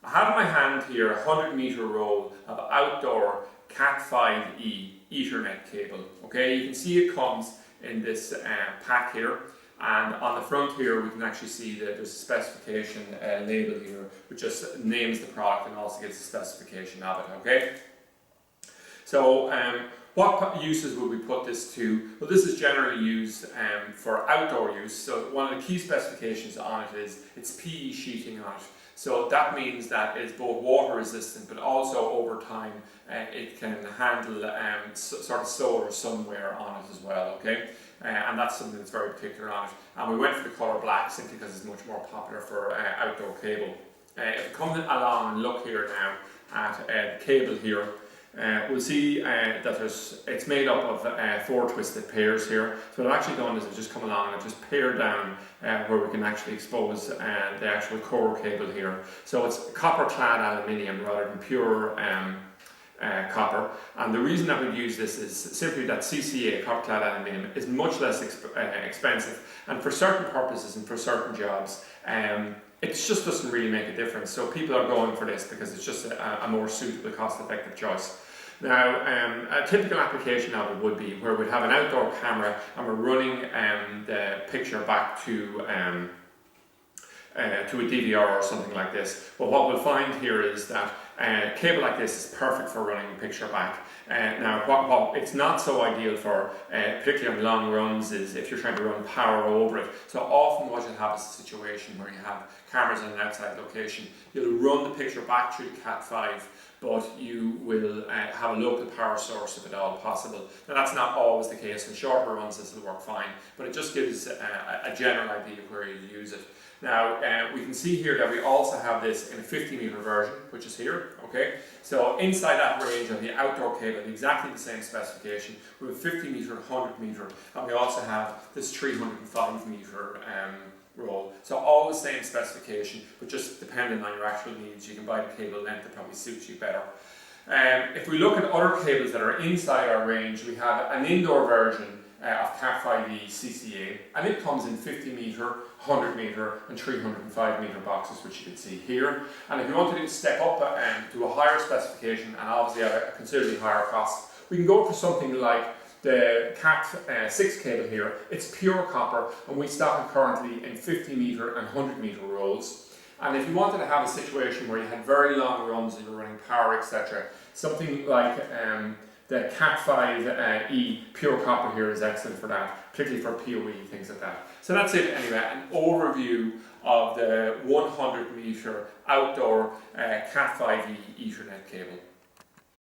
I have in my hand here a 100-meter roll of outdoor CAT5 Ethernet cable. Okay, you can see it comes in this pack here, and on the front here we can actually see that there's a specification label here which just names the product and also gives a specification of it. Okay, so what uses would we put this to? Well, this is generally used for outdoor use. So one of the key specifications on it is it's PE sheeting on it. So that means that it's both water resistant, but also over time it can handle sort of solar somewhere on it as well. Okay, and that's something that's very particular on it. And we went for the colour black simply because it's much more popular for outdoor cable. If we come along and look here now at the cable here, we'll see that it's made up of 4 twisted pairs here. So what I've actually done is I've just come along and I've just paired down where we can actually expose the actual core cable here. So it's copper clad aluminium rather than pure copper, and the reason that we use this is simply that CCA, copper clad aluminium, is much less expensive, and for certain purposes and for certain jobs it just doesn't really make a difference. So people are going for this because it's just a more suitable, cost-effective choice. Now, a typical application of it would be where we'd have an outdoor camera and we're running the picture back to a DVR or something like this. But what we'll find here is that a cable like this is perfect for running a picture back. Now, what it's not so ideal for, particularly on long runs, is if you're trying to run power over it. So often what you'll have is a situation where you have cameras in an outside location. You'll run the picture back through the CAT5, but you will have a local power source if at all possible. Now that's not always the case. In shorter runs this will work fine, but it just gives a general idea of where you use it. Now we can see here that we also have this in a 50-meter version, which is here. Okay, so inside that range of the outdoor cable, exactly the same specification. We have 50-meter, 100-meter, and we also have this 305-meter roll. So all the same specification, but just depending on your actual needs, you can buy the cable length that probably suits you better. If we look at other cables that are inside our range, we have an indoor version of CAT5 CCA, and it comes in 50-meter, 100-meter and 305-meter boxes, which you can see here. And if you wanted to step up to a higher specification and obviously at a considerably higher cost, we can go for something like the CAT6 cable here. It's pure copper, and we stock it currently in 50-meter and 100-meter rolls. And if you wanted to have a situation where you had very long runs and you were running power, etc., something like the CAT5 pure copper here is excellent for that, particularly for PoE, things like that. So that's it anyway, an overview of the 100-meter outdoor CAT5 Ethernet cable.